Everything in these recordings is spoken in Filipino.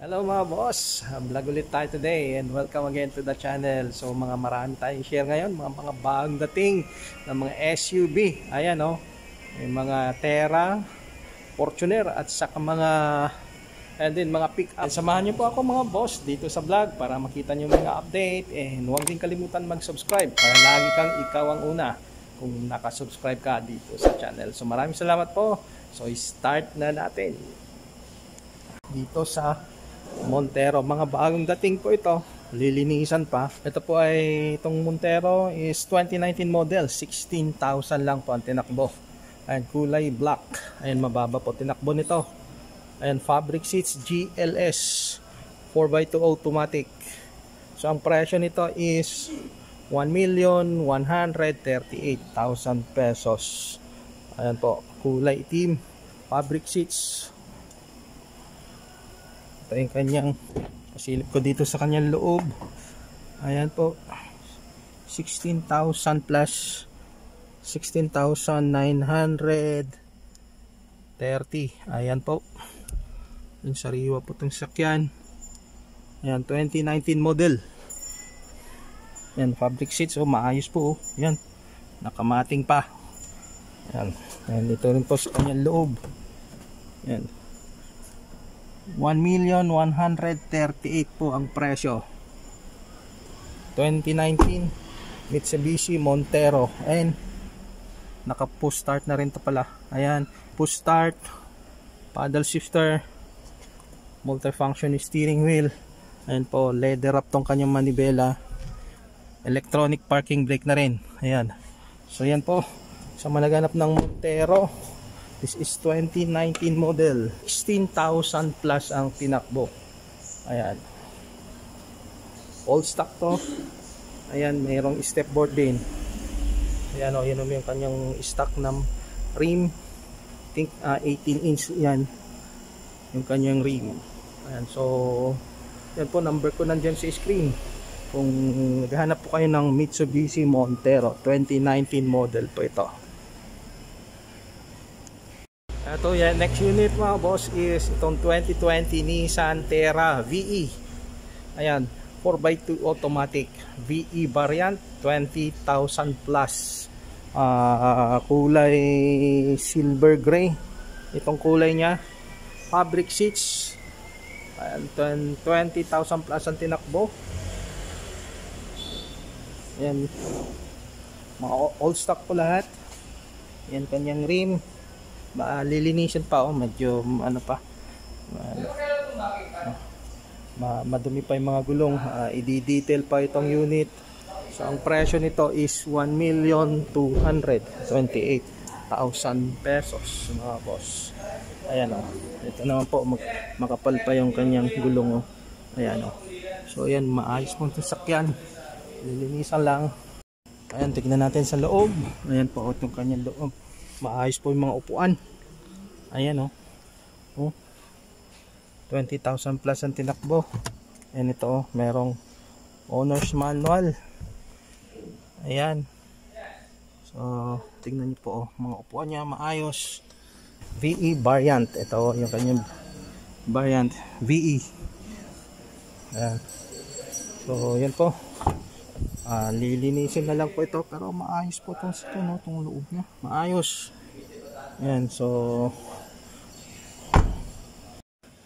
Hello mga boss, vlog ulit tayo today and welcome again to the channel. So marami tayong share ngayon, mga bagong dating ng mga SUV. Ayan may mga Terra, Fortuner at saka mga pick-up. Samahan niyo po ako mga boss dito sa vlog para makita niyo mga update, and huwag din kalimutan mag-subscribe para lagi kang ikaw ang una kung nakasubscribe ka dito sa channel. So maraming salamat po. So start na natin dito sa Montero. Mga bagong dating po ito, lilinisan pa. Ito po ay itong Montero is 2019 model, 16,000 lang po ang tinakbo. Ayan, kulay black. Ayan, mababa po tinakbo nito. Ayan, fabric seats GLS 4x2 automatic. So ang presyo nito is 1,138,000 pesos. Ayan po, kulay itim, fabric seats. Ito yung kanyang pasilip ko dito sa kanyang loob. Ayan po, 16,000 plus 16,930. Ayan po, yung sariwa po itong sakyan. Ayan, 2019 model. Ayan, fabric seats, maayos po. Ayan, nakamating pa. Ayan, ito rin po sa kanyang loob. Ayan, 1,138,000 po ang presyo. 2019 Mitsubishi Montero, and naka push start na rin to pala. Ayan, push start, paddle shifter, multifunction steering wheel. Ayan po, leather wrap tong kanyang manibela, electronic parking brake na rin. Ayan, so yan po sa malaganap ng Montero. This is 2019 model, 16,000 plus ang tinakbo. Ayan, all stock to. Ayan, mayroong stepboard din. Ayan yun yung kanyang stock ng rim. I think 18 inch yan yung kanyang rim. Ayan, so yan po, number ko nandyan sa screen kung naghahanap po kayo ng Mitsubishi Montero 2019 model po ito. Ito yan, next unit mga boss is itong 2020 Nissan Terra VE. Ayan, 4x2 automatic VE variant, 20,000 plus. Kulay silver gray itong kulay nya. Fabric seats. Ayan, 20,000 plus ang tinakbo. Ayan, mga all stock po lahat. Ayan, kanyang rim. Lilinisin pa, medyo madumi pa yung mga gulong. I-detail pa itong unit. So ang presyo nito is 1,228,000 pesos mga boss. Ayan ito naman po, makapal pa yung kanyang gulong Ayan so ayan, maayos po itong sakyan, lilinisan lang. Ayan, tignan natin sa loob. Ayan po itong kanyang loob, maayos po yung mga upuan. Ayan 20,000 plus ang tinakbo. And ito merong owner's manual. Ayan, so tingnan niyo po mga upuan niya, maayos. VE variant, ito yung kanyang variant VE. Ayan, so yan po, lilinisin na lang po ito, pero maayos po itong loob niya, maayos. Ayan, so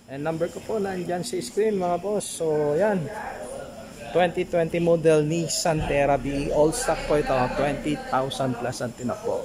and number ko po nandyan sa screen mga boss. So yan, 2020 model Nissan Terra VE, all stock po ito, 20,000 plus ang tinakbo.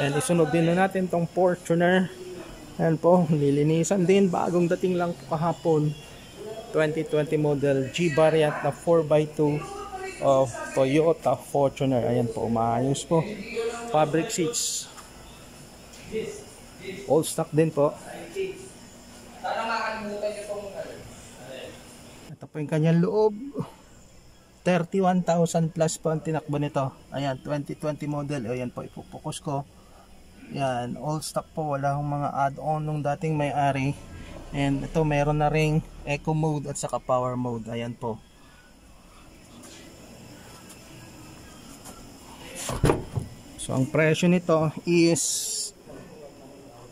And isunod din na natin tong Fortuner. Ayan po, nilinisan din, bagong dating lang po kahapon, 2020 model G variant na 4x2 of Toyota Fortuner. Ayan po, maayos po, fabric seats, all stock din po. Ito po yung kanyang loob, 31,000 plus po ang tinakbo nito. Ayan, 2020 model. Ayan po, ipopokus ko. Ayan, all stock po, wala akong mga add-on nung dating may-ari. And ito, meron na ring eco mode at saka power mode. Ayan po. So ang presyo nito is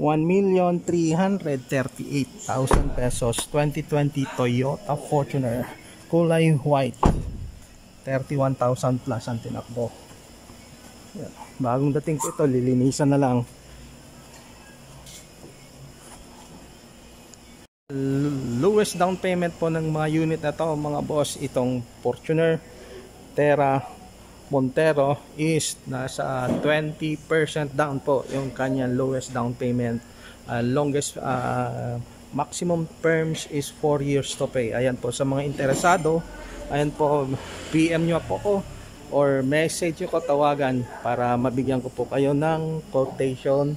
1,338,000 pesos. 2020 Toyota Fortuner, kulay white, 31,000 plus ang tinakbo. Yan. Bagong dating po ito, lilinisan na lang. Lowest down payment po ng mga unit na to mga boss, itong Fortuner, Terra, Montero is nasa 20% down po yung kanyang lowest down payment. Longest maximum terms is 4 years to pay. Ayan po, sa mga interesado, ayan po, PM nyo po ko or message nyo ko, tawagan para mabigyan ko po kayo ng quotation.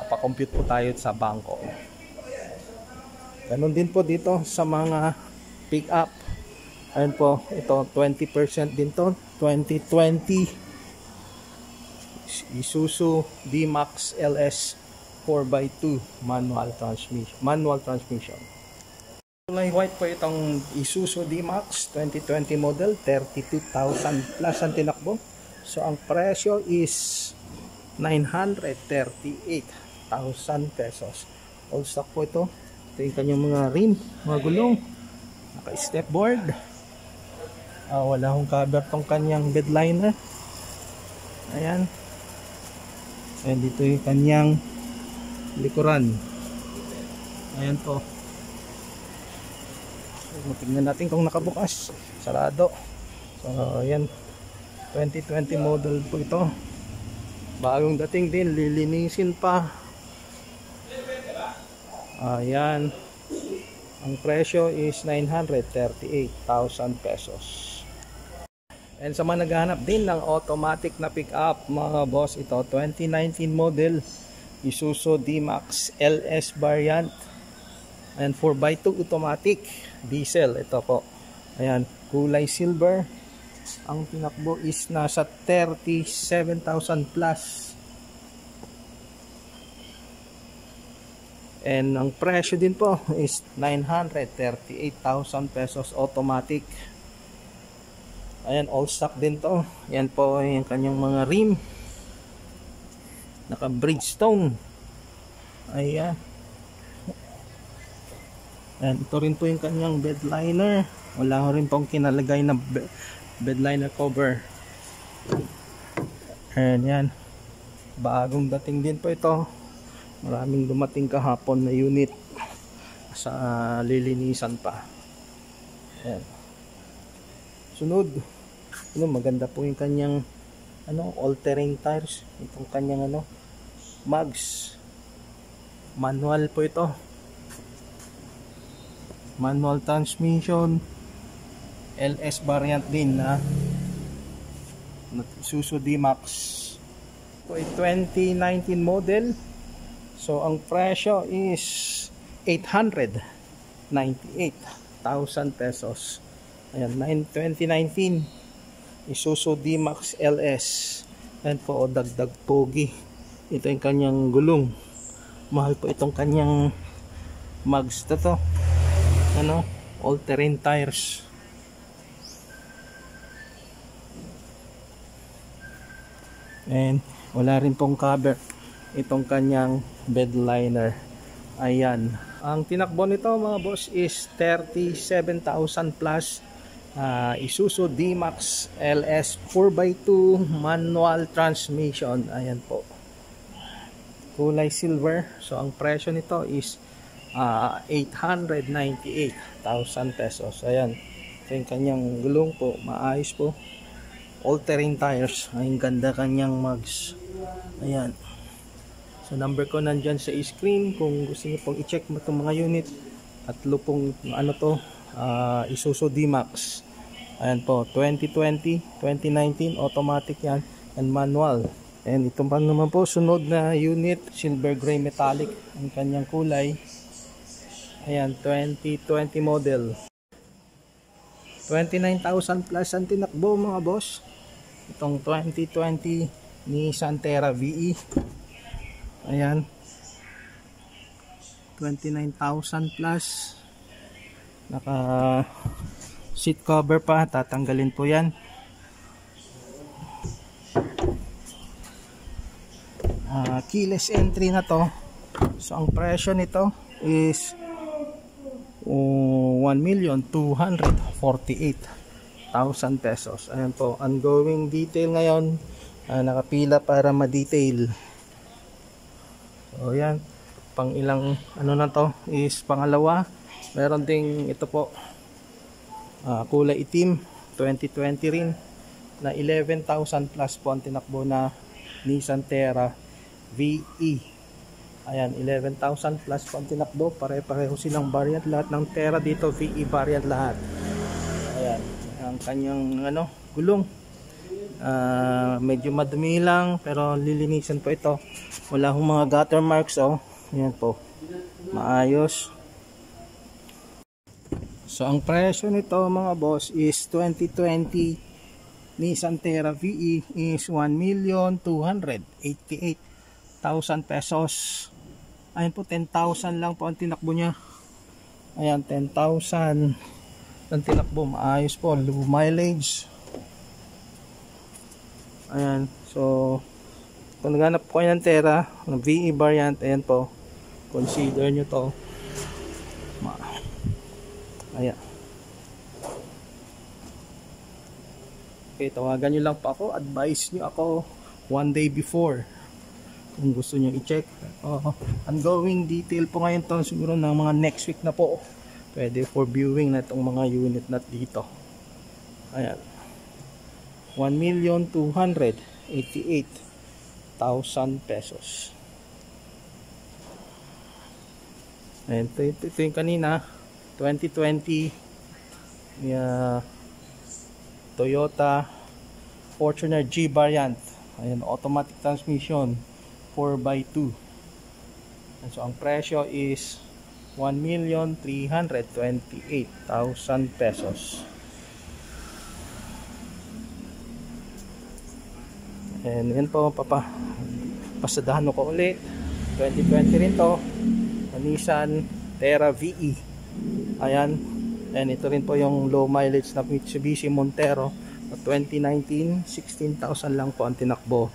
Papakompute po tayo sa bangko. Ganon din po dito sa mga pick up. Ayan po, ito 20% din to. 2020 Isuzu D-Max LS 4x2 manual transmission. Kulay white po itong Isuzu D-Max 2020 model, 32,000 plus ang tinakbo. So ang presyo is 938,000 pesos. All stock po ito. Ito yung kanyang mga rim, mga gulong, naka-step board. Wala akong cover tong kanyang bed liner. Ayan. And dito yung kanyang likuran. Ayan po. So, tingnan natin kung nakabukas. Sarado. So ayan, 2020 model po ito. Bagong dating din, lilinisin pa. Ayan. Ang presyo is 938,000 pesos. And sa mga naghahanap din ng automatic na pick up mga boss, ito 2019 model Isuzu D-Max LS variant and 4x2 automatic diesel. Ito po, ayan, kulay silver. Ang tinakbo is nasa 37,000 plus. And ang presyo din po is 938,000 pesos automatic. Ayan, all stock din to. Yan po yung kanyang mga rim, naka Bridgestone. Ayan. And ito rin po yung kanyang bed liner. Wala rin pong kinalagay na bed liner cover. And yan, bagong dating din po ito. Maraming dumating kahapon na unit sa lilinisan pa. Ayan. Sunod, maganda po yung kanyang all-terrain tires. Itong kanyang mags. Manual po ito. Manual transmission. LS variant din na Isuzu D-Max. Ito ay 2019 model. So ang presyo is 898,000 pesos. Ayan, 2019 Isuzu D-Max LS. Ayan po, dagdag pogi. Ito yung kanyang gulong. Mahal po itong kanyang mags. Ito all-terrain tires. And wala rin pong cover itong kanyang bed liner. Ayan, ang tinakbo nito mga boss is 37,000 plus. Isuzu D-Max LS 4x2 manual transmission. Ayan po, kulay silver. So ang presyo nito is 898,000 pesos. Ayan, ito yung kanyang gulong po, maayos po, all-terrain tires. Ang ganda kanyang mags. Ayan. So number ko nandyan sa screen kung gusto niyo pong i-check mo itong mga unit. Tatlo pong Isuzu D-Max. Ayan po, 2020, 2019 automatic yan and manual. And ito pa naman po sunod na unit, silver gray metallic ang kanyang kulay. Ayan, 2020 model. 29,000 plus ang tinakbo mga boss. Itong 2020 Nissan Terra VE. Ayan, 29,000 plus. Naka seat cover pa, tatanggalin po yan. Keyless entry na to. So ang presyo nito is 1,248,000 pesos. Ayan po, ongoing detail ngayon. Nakapila para ma-detail. So ayan, pang ilang ano na to is pangalawa. Meron ding ito po, kulay itim, 2020 rin, na 11,000 plus po ang tinakbo na Nissan Terra VE. Ayan, 11,000 plus po ang tinakbo. Pare-pareho silang variant. Lahat ng Terra dito VE variant lahat. Ayan, ang kanyang gulong, medyo madumi lang pero lilinisan po ito. Wala hong mga gutter marks. Ayan po, maayos. So ang presyo nito mga boss is 2020 Nissan Terra VE is 1,288,000 pesos. Ayan po, 10,000 lang po ang tinakbo niya. Ayan, 10,000 ang tinakbo. Maayos po, low mileage. Ayan, so kung naghanap po kayo ng Terra ng VE variant, ayan po, consider nyo to. Ayan. Okay, tawagan nyo lang po ako. Advise nyo ako one day before kung gusto nyo i-check. Ongoing detail po ngayon to. Siguro na mga next week na po. Pwede for viewing na itong mga unit na dito. Ayan. 1,288,000 pesos. Ayan, ito yung kanina 2020 Toyota Fortuner G variant. Ayan, automatic transmission 4x2. And so ang presyo is 1,328,000 pesos. And yan po, pasadahan ko ulit. 2020 rin to, Nissan Terra VE. Ayan, and ito rin po yung low mileage na Mitsubishi Montero 2019, 16,000 lang po ang tinakbo.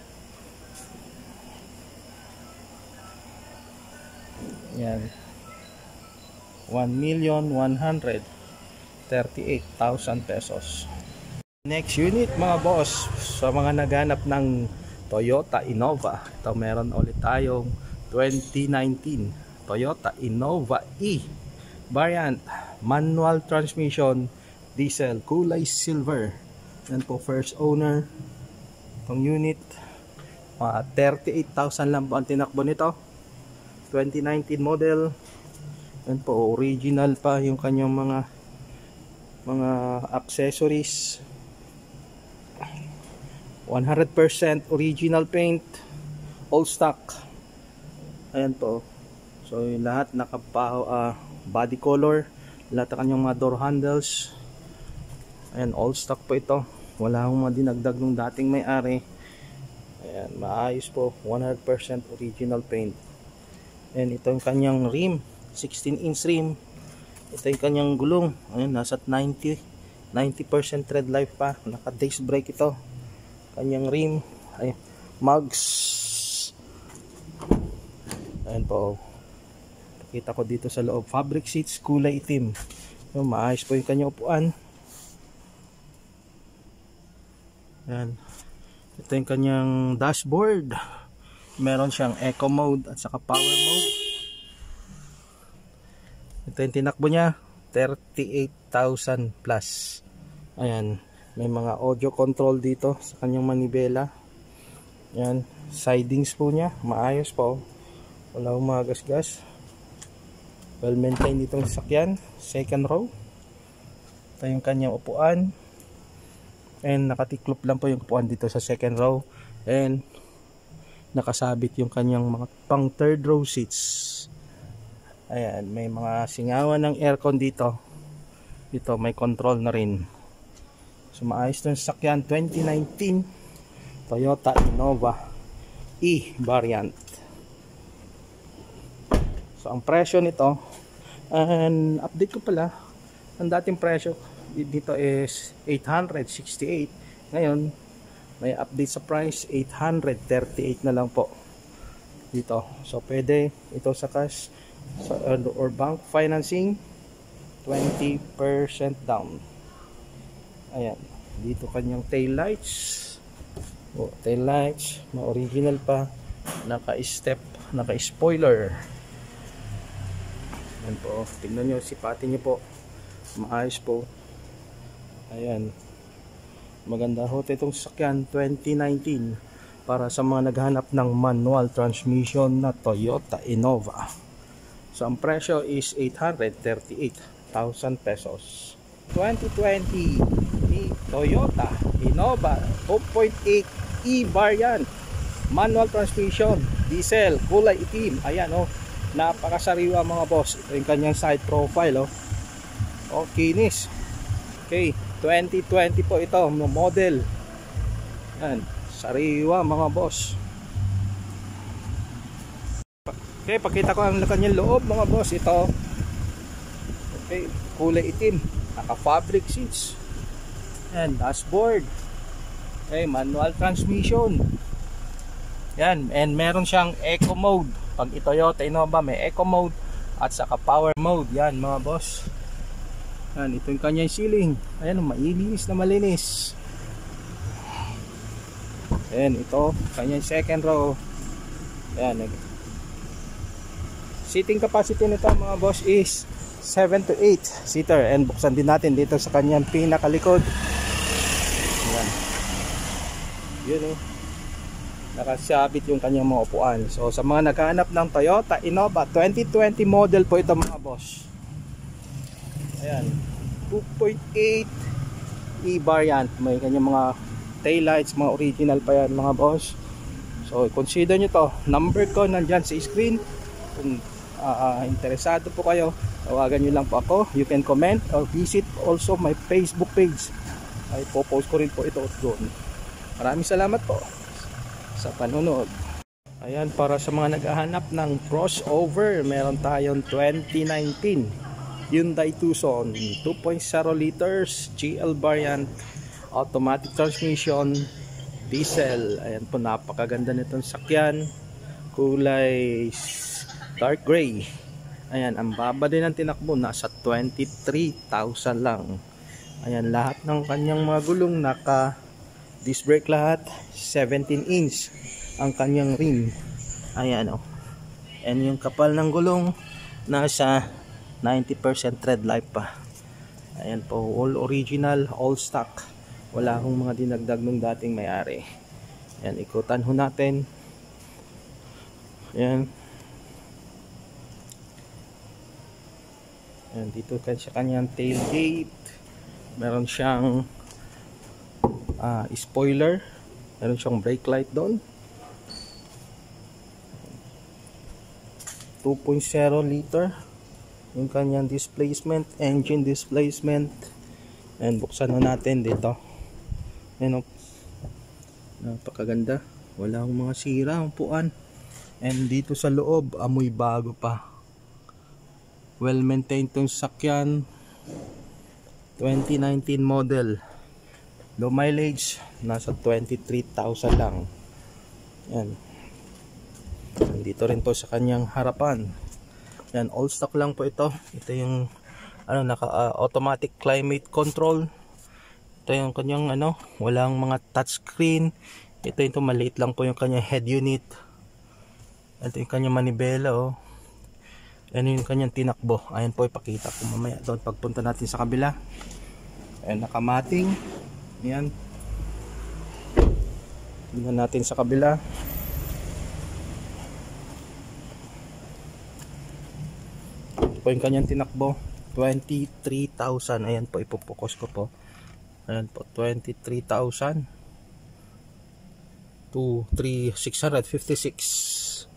Yan, 1,138,000 pesos. Next unit mga boss, sa mga naghanap ng Toyota Innova, ito meron ulit tayong 2019 Toyota Innova E variant, manual transmission, diesel, kulay silver. Yan po, first owner itong unit. 38,000 lang po ang tinakbo nito, 2019 model. Yan po, original pa yung kanyang mga accessories, 100% original paint, all stock. Ayan po, so yung lahat body color, lahat ng kanyang mga door handles. Ayan, all stock po ito, wala akong madinagdag nung dating may-ari. Ayan, maayos po, 100% original paint. And ito yung kanyang rim, 16-inch rim. Ito yung kanyang gulong, ayan, nasa 90% tread life pa, naka disc brake ito. Kanyang rim, ay mugs. Ayan po, pakita ko dito sa loob, fabric seats, kulay itim. So, maayos po yung kanyang upuan. Ayan, ito yung kanyang dashboard, meron siyang eco mode at saka power mode. Ito yung tinakbo niya, 38,000 plus. Ayan, may mga audio control dito sa kanyang manibela. Ayan, sidings po niya, maayos po, wala akong mga gasgas. Well maintained itong sasakyan. Second row, ito yung kanyang upuan, and nakatiklop lang po yung upuan dito sa second row, and nakasabit yung kanyang mga pang third row seats. Ayan, may mga singawan ng aircon dito. Dito may control na rin. So maayos itong sasakyan, 2019 Toyota Innova E variant. So ang presyo nito, and update ko pala, ang dating presyo dito is 868. Ngayon may update sa price, 838 na lang po. dito. So pwede ito sa cash or bank financing, 20% down. Ayan, dito kanyang tail lights. Tail lights, ma-original pa, naka-step, naka-spoiler. Ayan po, tingnan nyo, sipatin nyo po, maayos po. Ayan, maganda ho itong sasakyan, 2019, para sa mga naghanap ng manual transmission na Toyota Innova. So ang presyo is 838,000 pesos. 2020 ni Toyota Innova 2.8 E-variant, manual transmission, diesel, kulay itim. Ayan napakasariwa mga boss. Ito yung kanyang side profile kinis. Okay, 2020 po ito, model. Yan, sariwa mga boss. Okay, pakita ko ang kanyang loob mga boss. Ito, okay, kulay itim, naka fabric seats. Yan, dashboard. Okay, manual transmission. Yan, and meron siyang eco mode. Pag Toyota Innova may eco mode at saka power mode. Yan mga boss. Yan, ito yung kanyang ceiling. Ayan, malinis na malinis. Ayan, ito kanyang second row. Ayan, seating capacity nito mga boss is 7 to 8 seater. And buksan din natin dito sa kanyang pinakalikod. Ayan. Yun nakasabit yung kanyang mga upuan. So sa mga naghahanap ng Toyota Innova 2020 model po ito mga boss. Ayan, 2.8 E-variant. May kanyang mga taillights, mga original pa yan mga boss. So consider nyo to. Number ko nandyan sa screen. Kung interesado po kayo, tawagan nyo lang po ako. You can comment or visit also my Facebook page. Ay popost ko rin po ito doon. Maraming salamat po sa panonood. Ayan, para sa mga naghahanap ng crossover, meron tayong 2019 Hyundai Tucson 2.0 liters GL variant, automatic transmission, diesel. Ayan po, napakaganda nitong sakyan, kulay dark gray. Ayan, ang baba din ng tinakbo, nasa 23,000 lang. Ayan, lahat ng kanyang mga gulong naka disc brake lahat, 17 inch ang kanyang rim. Ayan and yung kapal ng gulong nasa 90% tread life pa. Ayan po, all original, all stock. Wala akong mga dinagdag nung dating may-ari. Ayan, ikutan ho natin. Ayan. Ayan, dito sa kanyang tailgate. Meron siyang spoiler, meron siyang brake light doon. 2.0 liter yung kanyang displacement, engine displacement. And buksan na natin dito. Ayan, napakaganda, wala akong mga sira ang upuan. And dito sa loob, amoy bago pa, well maintained tong sakyan. 2019 model, low mileage, nasa 23,000 lang. Yan. Dito rin to sa kanyang harapan. Yan, all stock lang po ito. Ito yung automatic climate control. Ito yung kanyang walang mga touchscreen. Ito yung maliit lang po yung kanyang head unit. Ito yung kanyang manibela Yan yung kanyang tinakbo. Ayan po, ipakita ko mamaya doon pagpunta natin sa kabila. Ayan, nakamating. Ayan. Tingnan natin sa kabila. Ito po yung kanyang tinakbo. 23,000. Ayan po, ipopokus ko po. Ayan po, 23,000 to 656.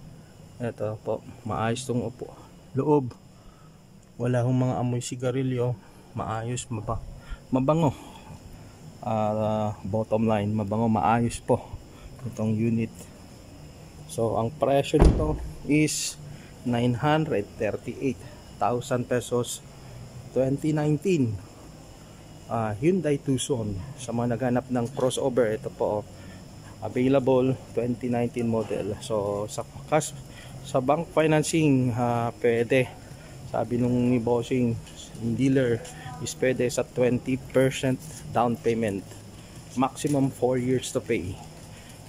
Ito po, maayos tong upo. Loob, wala hong mga amoy sigarilyo, maayos, mabango. Bottom line, mabango, maayos po itong unit. So ang presyo nito is 938,000 pesos. 2019 Hyundai Tucson. Sa mga naghanap ng crossover, ito po available 2019 model. So sa cash, sa bank financing pwede, sabi nung ni bossing dealer is pwede sa 20% down payment, maximum 4 years to pay.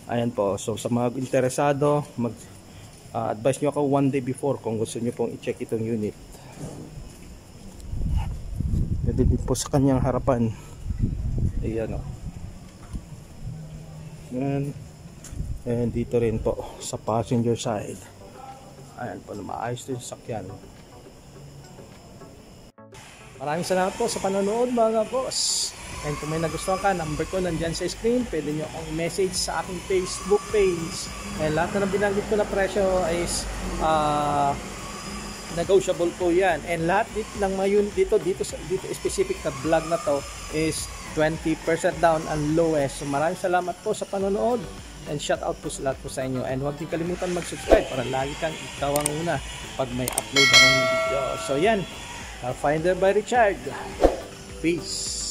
Ayan po, so sa mga interesado, mag advise nyo ako 1 day before kung gusto nyo pong i-check itong unit. Pwede din po sa kanyang harapan. Ayan o. And dito rin po sa passenger side. Ayan po, maayos din sa sakyan. Maraming salamat po sa panonood mga boss. And kung may nagustuhan ka, number ko nandyan sa screen. Pwede nyo akong message sa aking Facebook page. And lahat na binanggit ko na presyo is negotiable po yan. And lahat ng mga dito specific na vlog na to is 20% down ang lowest. So maraming salamat po sa panonood. And shout out po sa lahat po sa inyo. And huwag din kalimutan mag-subscribe para lagi kang ikaw ang una pag may upload akong video. So yan, Finder by Richard. Peace.